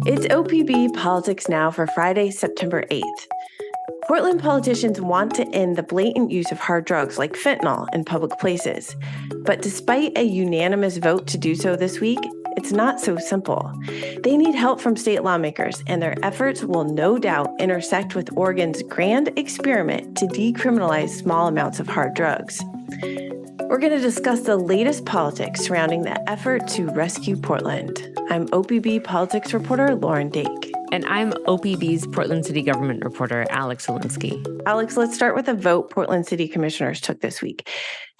It's OPB Politics Now for Friday, September 8th. Portland politicians want to end the blatant use of hard drugs like fentanyl in public places. But despite a unanimous vote to do so this week, it's not so simple. They need help from state lawmakers, and their efforts will no doubt intersect with Oregon's grand experiment to decriminalize small amounts of hard drugs. We're going to discuss the latest politics surrounding the effort to rescue Portland. I'm OPB Politics reporter Lauren Dake. And I'm OPB's Portland City Government reporter, Alex Zielinski. Alex, let's start with a vote Portland City Commissioners took this week.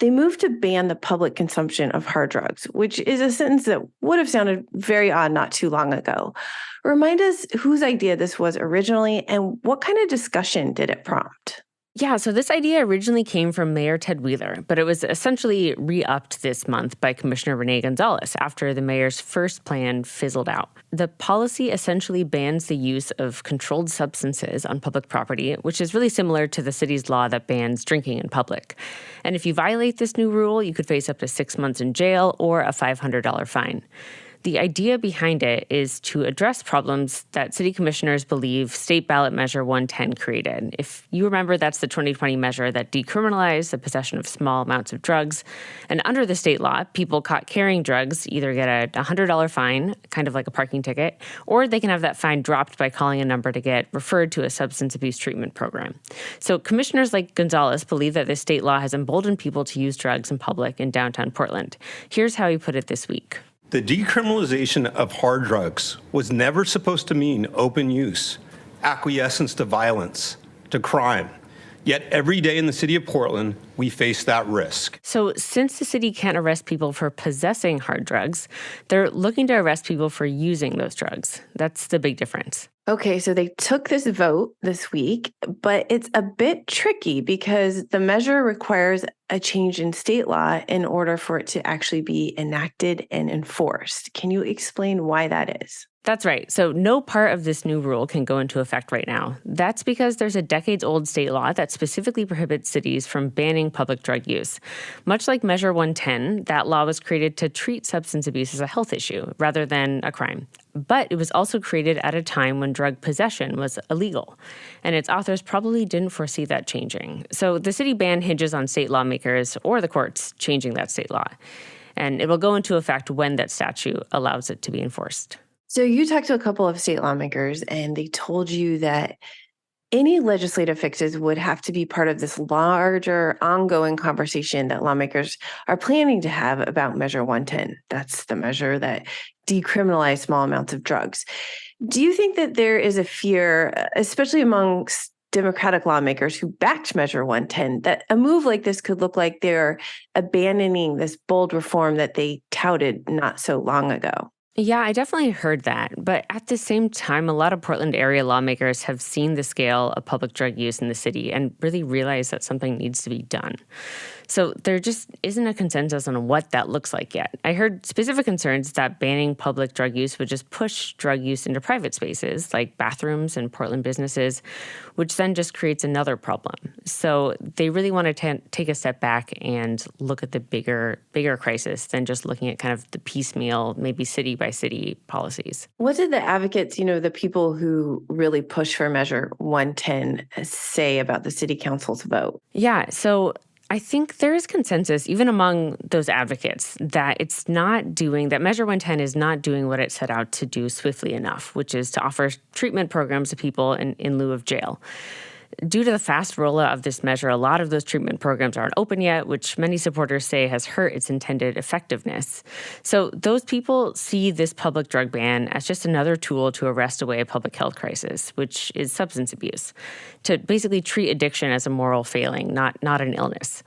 They moved to ban the public consumption of hard drugs, which is a sentence that would have sounded very odd not too long ago. Remind us whose idea this was originally and what kind of discussion did it prompt? Yeah, so this idea originally came from Mayor Ted Wheeler, but it was essentially re-upped this month by Commissioner Renee Gonzalez after the mayor's first plan fizzled out. The policy essentially bans the use of controlled substances on public property, which is really similar to the city's law that bans drinking in public. And if you violate this new rule, you could face up to 6 months in jail or a $500 fine. The idea behind it is to address problems that city commissioners believe State Ballot Measure 110 created. If you remember, that's the 2020 measure that decriminalized the possession of small amounts of drugs. And under the state law, people caught carrying drugs either get a $100 fine, kind of like a parking ticket, or they can have that fine dropped by calling a number to get referred to a substance abuse treatment program. So commissioners like Gonzalez believe that this state law has emboldened people to use drugs in public in downtown Portland. Here's how he put it this week. The decriminalization of hard drugs was never supposed to mean open use, acquiescence to violence, to crime. Yet every day in the city of Portland, we face that risk. So since the city can't arrest people for possessing hard drugs, they're looking to arrest people for using those drugs. That's the big difference. Okay, so they took this vote this week, but it's a bit tricky because the measure requires a change in state law in order for it to actually be enacted and enforced. Can you explain why that is? That's right. So no part of this new rule can go into effect right now. That's because there's a decades-old state law that specifically prohibits cities from banning public drug use. Much like Measure 110, that law was created to treat substance abuse as a health issue rather than a crime. But it was also created at a time when drug possession was illegal. And its authors probably didn't foresee that changing. So the city ban hinges on state lawmakers or the courts changing that state law. And it will go into effect when that statute allows it to be enforced. So you talked to a couple of state lawmakers and they told you that any legislative fixes would have to be part of this larger ongoing conversation that lawmakers are planning to have about Measure 110. That's the measure that decriminalized small amounts of drugs. Do you think that there is a fear, especially amongst Democratic lawmakers who backed Measure 110, that a move like this could look like they're abandoning this bold reform that they touted not so long ago? Yeah, I definitely heard that. But at the same time, a lot of Portland area lawmakers have seen the scale of public drug use in the city and really realized that something needs to be done. So there just isn't a consensus on what that looks like yet. I heard specific concerns that banning public drug use would just push drug use into private spaces like bathrooms and Portland businesses, which then just creates another problem. So they really want to take a step back and look at the bigger crisis than just looking at kind of the piecemeal, maybe city by city policies. What did the advocates, the people who really push for Measure 110 say about the city council's vote? Yeah, so I think there is consensus, even among those advocates, that that Measure 110 is not doing what it set out to do swiftly enough, which is to offer treatment programs to people in lieu of jail. Due to the fast rollout of this measure, a lot of those treatment programs aren't open yet, which many supporters say has hurt its intended effectiveness. So those people see this public drug ban as just another tool to arrest away a public health crisis, which is substance abuse, to basically treat addiction as a moral failing, not an illness.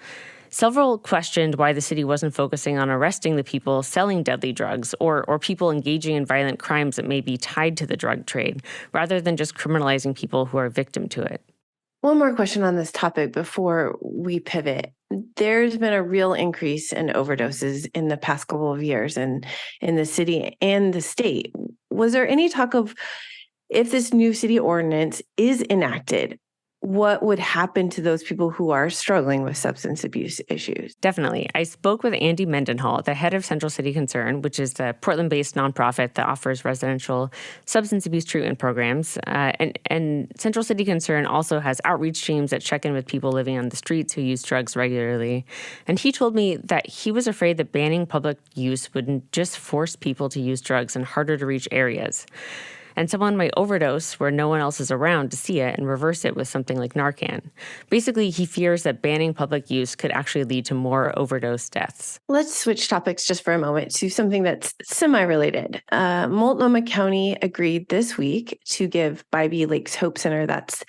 Several questioned why the city wasn't focusing on arresting the people selling deadly drugs or people engaging in violent crimes that may be tied to the drug trade, rather than just criminalizing people who are victim to it. One more question on this topic before we pivot. There's been a real increase in overdoses in the past couple of years in the city and the state. Was there any talk of if this new city ordinance is enacted, what would happen to those people who are struggling with substance abuse issues. Definitely. I spoke with Andy Mendenhall, the head of Central City Concern, which is the Portland-based nonprofit that offers residential substance abuse treatment programs. And Central City Concern also has outreach teams that check in with people living on the streets who use drugs regularly. And he told me that he was afraid that banning public use wouldn't just force people to use drugs in harder to reach areas. And someone might overdose where no one else is around to see it and reverse it with something like Narcan. Basically, he fears that banning public use could actually lead to more overdose deaths. Let's switch topics just for a moment to something that's semi-related. Multnomah County agreed this week to give Bybee Lakes Hope Center, that's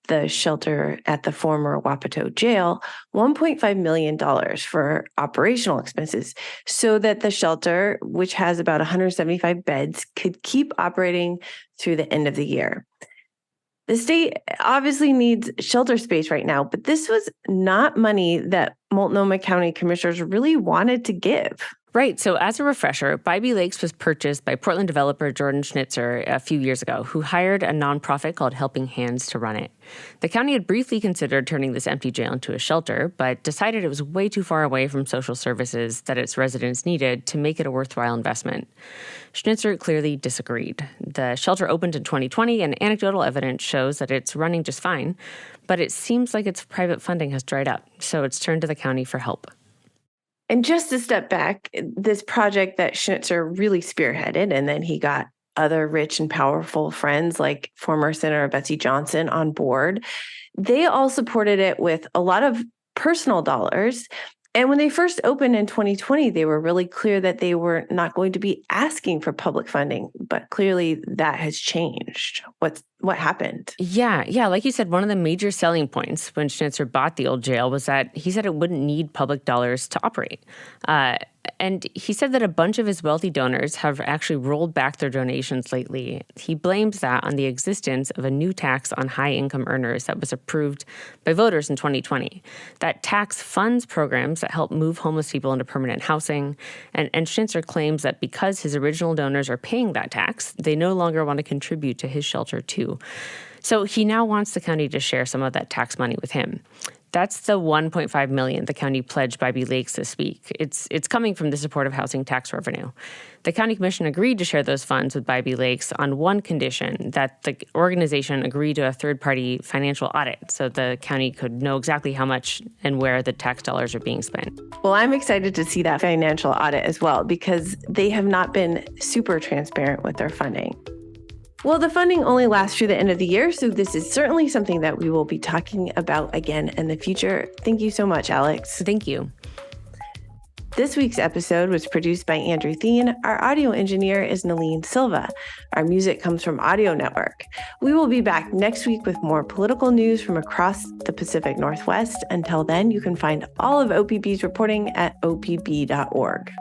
the shelter at the former Wapato jail, $1.5 million for operational expenses so that the shelter, which has about 175 beds, could keep operating through the end of the year. The state obviously needs shelter space right now, but this was not money that Multnomah County commissioners really wanted to give. Right. So as a refresher, Bybee Lakes was purchased by Portland developer Jordan Schnitzer a few years ago, who hired a nonprofit called Helping Hands to run it. The county had briefly considered turning this empty jail into a shelter, but decided it was way too far away from social services that its residents needed to make it a worthwhile investment. Schnitzer clearly disagreed. The shelter opened in 2020, and anecdotal evidence shows that it's running just fine, but it seems like its private funding has dried up, so it's turned to the county for help. And just to step back, this project that Schnitzer really spearheaded, and then he got other rich and powerful friends like former Senator Betsy Johnson on board, they all supported it with a lot of personal dollars. And when they first opened in 2020, they were really clear that they were not going to be asking for public funding, but clearly that has changed. What happened? Yeah. Like you said, one of the major selling points when Schnitzer bought the old jail was that he said it wouldn't need public dollars to operate. And he said that a bunch of his wealthy donors have actually rolled back their donations lately. He blames that on the existence of a new tax on high-income earners that was approved by voters in 2020. That tax funds programs that help move homeless people into permanent housing. And Schnitzer claims that because his original donors are paying that tax, they no longer want to contribute to his shelter too. So he now wants the county to share some of that tax money with him. That's the $1.5 million the county pledged Bybee Lakes this week. It's coming from the supportive housing tax revenue. The county commission agreed to share those funds with Bybee Lakes on one condition, that the organization agree to a third-party financial audit so the county could know exactly how much and where the tax dollars are being spent. Well, I'm excited to see that financial audit as well, because they have not been super transparent with their funding. Well, the funding only lasts through the end of the year, so this is certainly something that we will be talking about again in the future. Thank you so much, Alex. Thank you. This week's episode was produced by Andrew Thien. Our audio engineer is Naleen Silva. Our music comes from Audio Network. We will be back next week with more political news from across the Pacific Northwest. Until then, you can find all of OPB's reporting at opb.org.